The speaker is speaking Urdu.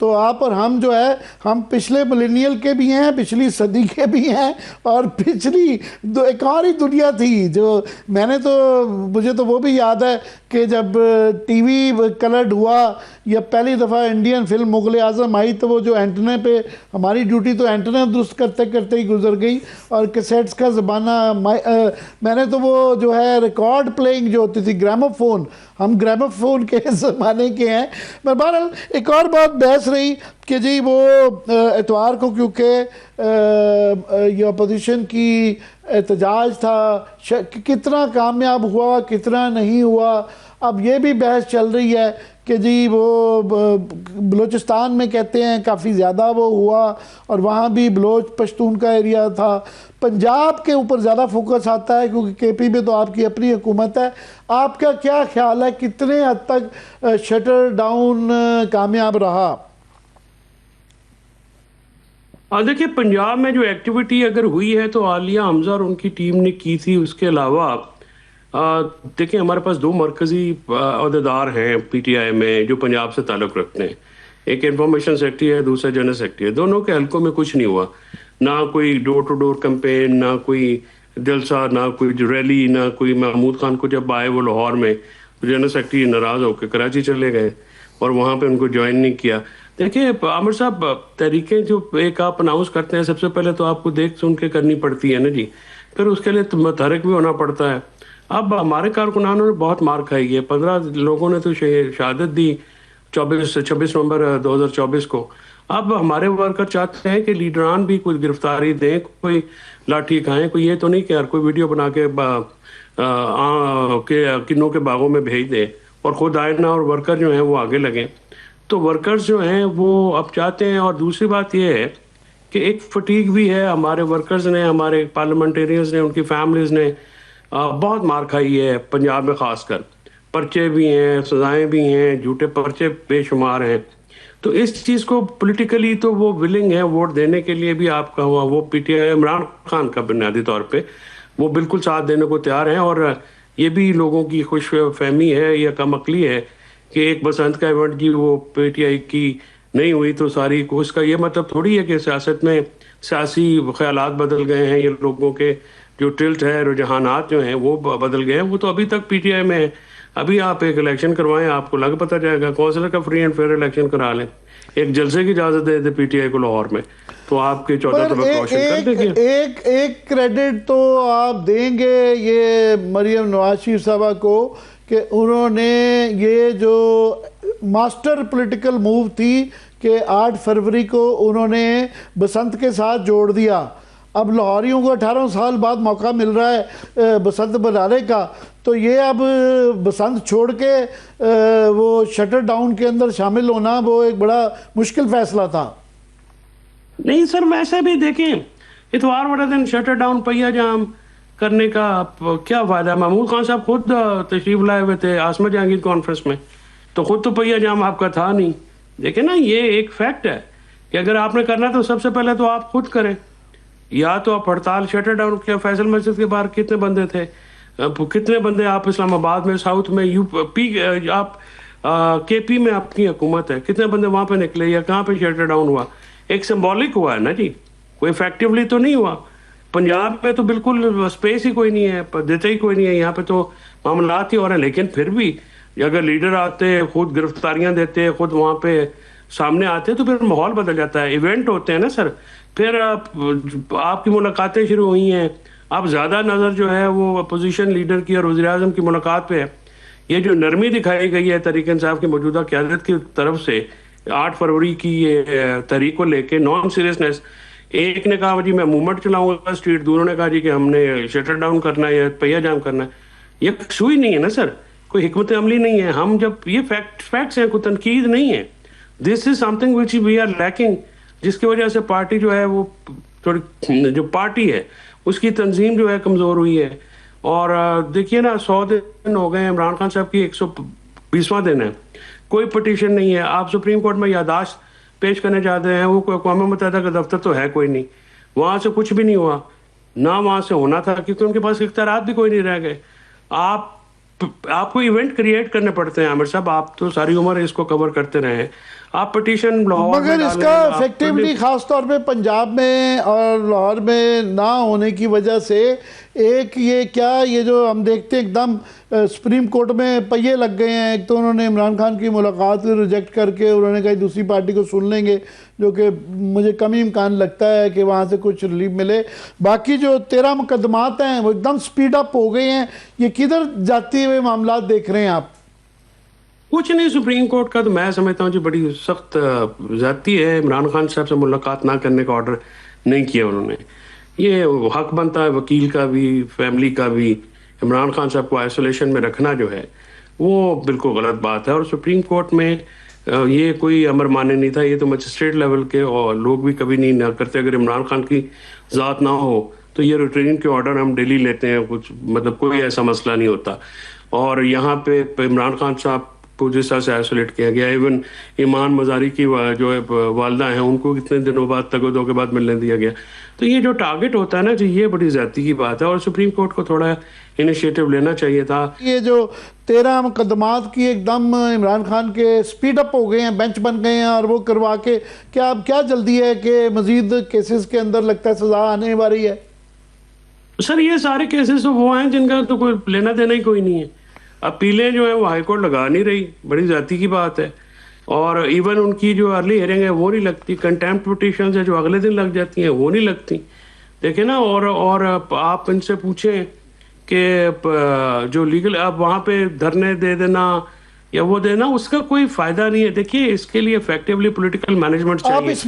تو آپ اور ہم جو ہے ہم پچھلے ملینیل کے بھی ہیں, پچھلی صدی کے بھی ہیں, اور پچھلی ایک اور ہی دنیا تھی جو میں نے تو مجھے تو وہ بھی یاد ہے کہ جب ٹی وی کلرڈ ہوا یا پہلی دفعہ انڈین فلم مغل اعظم آئی تو وہ جو اینٹنے پہ ہماری ڈیوٹی تو اینٹنا درست کرتے کرتے ہی گزر گئی, اور کیسیٹس کا زمانہ میں نے تو وہ جو ہے ریکارڈ پلینگ جو ہوتی تھی گراموفون, ہم گراموفون کے زمانے کے ہیں. میں بہرحال ایک اور بات بحث رہی کہ جی وہ اتوار کو کیونکہ یہ اپوزیشن کی احتجاج تھا, کتنا کامیاب ہوا کتنا نہیں ہوا. اب یہ بھی بحث چل رہی ہے کہ جی وہ بلوچستان میں کہتے ہیں کافی زیادہ وہ ہوا, اور وہاں بھی بلوچ پشتون کا ایریا تھا. پنجاب کے اوپر زیادہ فوکس آتا ہے کیونکہ کے پی میں تو آپ کی اپنی حکومت ہے. آپ کا کیا خیال ہے کتنے حد تک شٹر ڈاؤن کامیاب رہا؟ دیکھیں پنجاب میں جو ایکٹیویٹی اگر ہوئی ہے تو عالیہ حمزہ اور ان کی ٹیم نے کی تھی. اس کے علاوہ دیکھیں ہمارے پاس 2 مرکزی عہدیدار ہیں پی ٹی آئی میں جو پنجاب سے تعلق رکھتے ہیں, ایک انفارمیشن سیکرٹری ہے, دوسرا جنرل سیکرٹری ہے. دونوں کے حلقوں میں کچھ نہیں ہوا, نہ کوئی ڈور ٹو ڈور کمپین, نہ کوئی جلسہ, نہ کوئی ریلی, نہ کوئی. محمود خان کو جب آئے وہ لاہور میں تو جنرل سیکرٹری ناراض ہو کے کراچی چلے گئے اور وہاں پہ ان کو جوائن نہیں کیا. دیکھیں عامر صاحب, تحریکیں جو ایک آپ اناؤنس کرتے ہیں سب سے پہلے تو آپ کو دیکھ سن کے کرنی پڑتی ہے نا جی, پھر اس کے لیے متحرک بھی ہونا پڑتا ہے. اب ہمارے کارکنانوں نے بہت مار کھائی ہے. 15 لوگوں نے تو شہادت دی 26 نومبر 2024 کو. اب ہمارے ورکر چاہتے ہیں کہ لیڈران بھی کوئی گرفتاری دیں, کوئی لاٹھی کھائیں, کوئی یہ تو نہیں کہ ہر کوئی ویڈیو بنا کے کنوں کے باغوں میں بھیج دیں اور خود آئے نہ, اور ورکر جو ہیں وہ آگے لگیں. تو ورکرز جو ہیں وہ اب چاہتے ہیں. اور دوسری بات یہ ہے کہ ایک فٹیگ بھی ہے, ہمارے ورکرز نے, ہمارے پارلیمنٹیرینز نے, ان کی فیملیز نے بہت مار کھائی ہے پنجاب میں. خاص کر پرچے بھی ہیں, سزائیں بھی ہیں, جھوٹے پرچے بے شمار ہیں. تو اس چیز کو پولیٹیکلی تو وہ ولنگ ہے ووٹ دینے کے لیے بھی. آپ کا ہوا وہ P T I Imran Khan کا بنیادی طور پہ وہ بالکل ساتھ دینے کو تیار ہیں. اور یہ بھی لوگوں کی خوش فہمی ہے یا کم عقلی ہے کہ ایک بسنت کا ایونٹ جی وہ پی ٹی آئی کی نہیں ہوئی تو ساری کو, اس کا یہ مطلب تھوڑی ہے کہ سیاست میں سیاسی خیالات بدل گئے ہیں, یہ لوگوں کے جو ٹلٹ ہے, رجحانات جو ہیں وہ بدل گئے ہیں. وہ تو ابھی تک پی ٹی آئی میں ہے. ابھی آپ ایک الیکشن کروائیں, آپ کو لگ پتہ جائے گا. کونسلر کا فری اینڈ فیئر الیکشن کرا لیں, ایک جلسے کی اجازت دے دے پی ٹی آئی کو لاہور میں, تو آپ کے 14 طبق روشن کر دیں گے. ایک کریڈٹ تو آپ دیں گے یہ مریم نواز شریف صاحبہ کو کہ انہوں نے یہ جو ماسٹر پولیٹیکل موو تھی کہ 8 فروری کو انہوں نے بسنت کے ساتھ جوڑ دیا. اب لاہوریوں کو 18 سال بعد موقع مل رہا ہے بسنت بنانے کا, تو یہ اب بسنت چھوڑ کے وہ شٹر ڈاؤن کے اندر شامل ہونا وہ ایک بڑا مشکل فیصلہ تھا. نہیں سر, ویسے بھی دیکھیں اتوار والا دن شٹر ڈاؤن پہیا جام کرنے کا کیا فائدہ. محمود خان صاحب خود تشریف لائے ہوئے تھے عاصمہ جہانگیر کانفرنس میں, تو خود تو پہیا جام آپ کا تھا نہیں. دیکھیں نا, یہ ایک فیکٹ ہے کہ اگر آپ نے کرنا تو سب سے پہلے تو آپ خود کریں. یا تو آپ ہڑتال شٹر ڈاؤن کیا, فیصل مسجد کے باہر کتنے بندے تھے, کتنے بندے آپ اسلام آباد میں, ساؤتھ میں, یو پی, آپ کے پی میں آپ کی حکومت ہے, کتنے بندے وہاں پہ نکلے, یا کہاں پہ شٹر ڈاؤن ہوا. ایک سمبولک ہوا ہے نا جی, کوئی افیکٹولی تو نہیں ہوا. پنجاب میں تو بالکل اسپیس ہی کوئی نہیں ہے, دیتے ہی کوئی نہیں ہے, یہاں پہ تو معاملات ہی ہو رہے ہیں. لیکن پھر بھی اگر لیڈر آتے, خود گرفتاریاں دیتے, خود وہاں پہ سامنے آتے, تو پھر ماحول بدل جاتا ہے. ایونٹ ہوتے ہیں نا سر, پھر آپ کی ملاقاتیں شروع ہوئی ہیں. اب زیادہ نظر جو ہے وہ اپوزیشن لیڈر کی اور وزیر اعظم کی ملاقات پہ ہے. یہ جو نرمی دکھائی گئی ہے تحریک انصاف کی موجودہ قیادت کی طرف سے 8 فروری کی یہ تحریک کو لے کے, نان سیریسنس. ایک نے کہا جی میں موومنٹ چلاؤں گا اسٹریٹ, دوسروں نے کہا جی کہ ہم نے شٹر ڈاؤن کرنا ہے یا پہیا جام کرنا ہے. یہ سوئی نہیں ہے نا سر, کوئی حکمت عملی نہیں ہے. ہم جب یہ فیکٹس ہیں, کوئی تنقید نہیں ہے. This is something which we are lacking, جس کی وجہ سے پارٹی جو ہے وہ تھوڑی, جو پارٹی ہے اس کی تنظیم جو ہے کمزور ہوئی ہے. اور دیکھیے نا 100 دن ہو گئے, عمران خان صاحب کی 120واں دن ہے, کوئی پٹیشن نہیں ہے. آپ سپریم کورٹ میں یادداشت پیش کرنے جاتے ہیں, وہ اقوام متحدہ کا دفتر تو ہے کوئی نہیں, وہاں سے کچھ بھی نہیں ہوا, نہ وہاں سے ہونا تھا کیونکہ ان کے پاس اختیارات بھی کوئی نہیں رہ گئے. آپ کو ایونٹ کریٹ کرنے پڑتے ہیں عامر صاحب, آپ تو ساری عمر اس کو کور کرتے رہے ہیں. آپ پٹیشن لاہور مگر اس کا افیکٹولی خاص طور پہ پنجاب میں اور لاہور میں نہ ہونے کی وجہ سے ایک یہ کیا یہ جو ہم دیکھتے ہیں ایک دم سپریم کورٹ میں پہیے لگ گئے ہیں. ایک تو انہوں نے عمران خان کی ملاقات ریجیکٹ کر کے انہوں نے کہا دوسری پارٹی کو سن لیں گے, جو کہ مجھے کم ہی امکان لگتا ہے کہ وہاں سے کچھ ریلیف ملے. باقی جو 13 مقدمات ہیں وہ ایک دم سپیڈ اپ ہو گئے ہیں. یہ کدھر جاتے ہوئے معاملات دیکھ رہے ہیں آپ؟ کچھ نہیں, سپریم کورٹ کا تو میں سمجھتا ہوں جی بڑی سخت زیادتی ہے. عمران خان صاحب سے ملاقات نہ کرنے کا آرڈر نہیں کیا انہوں نے. یہ حق بنتا ہے وکیل کا بھی, فیملی کا بھی. عمران خان صاحب کو آئسولیشن میں رکھنا جو ہے وہ بالکل غلط بات ہے. اور سپریم کورٹ میں یہ کوئی امر مانے نہیں تھا, یہ تو مجسٹریٹ لیول کے اور لوگ بھی کبھی نہیں نہ کرتے. اگر عمران خان کی ذات نہ ہو تو یہ ریٹرین کے آرڈر ہم ڈیلی لیتے ہیں, کچھ مطلب کوئی ایسا مسئلہ نہیں ہوتا. اور یہاں پہ عمران خان صاحب کو جس طرح سے آئسولیٹ کیا گیا, ایون ایمان مزاری کی جو والدہ ہیں ان کو کتنے دنوں بعد تگودو کے بعد ملنے دیا گیا. تو یہ جو ٹارگٹ ہوتا ہے نا جی, یہ بڑی زیادتی کی بات ہے اور سپریم کورٹ کو تھوڑا انیشیٹو لینا چاہیے تھا. یہ جو 13 مقدمات کی ایک دم عمران خان کے سپیڈ اپ ہو گئے ہیں, بینچ بن گئے ہیں اور وہ کروا کے کیا جلدی ہے کہ مزید کیسز کے اندر لگتا ہے سزا آنے والی ہے؟ سر یہ سارے کیسز تو وہ ہیں جن کا تو کوئی لینا دینا ہی کوئی نہیں ہے. اپیلیں جو ہیں وہ ہائی کورٹ لگا نہیں رہی, بڑی زیادتی کی بات ہے. اور ایون ان کی جو ارلی ہیئرنگ ہے وہ نہیں لگتی. کنٹیمپٹ پٹیشنز ہیں جو اگلے دن لگ جاتی ہیں وہ نہیں لگتی. دیکھیں نا, اور آپ ان سے پوچھیں کہ جو لیگل آپ وہاں پہ دھرنے دے دینا یا وہ دینا, اس کا کوئی فائدہ نہیں ہے. دیکھیے اس کے لیے افیکٹولی پولیٹیکل مینجمنٹ چاہیے.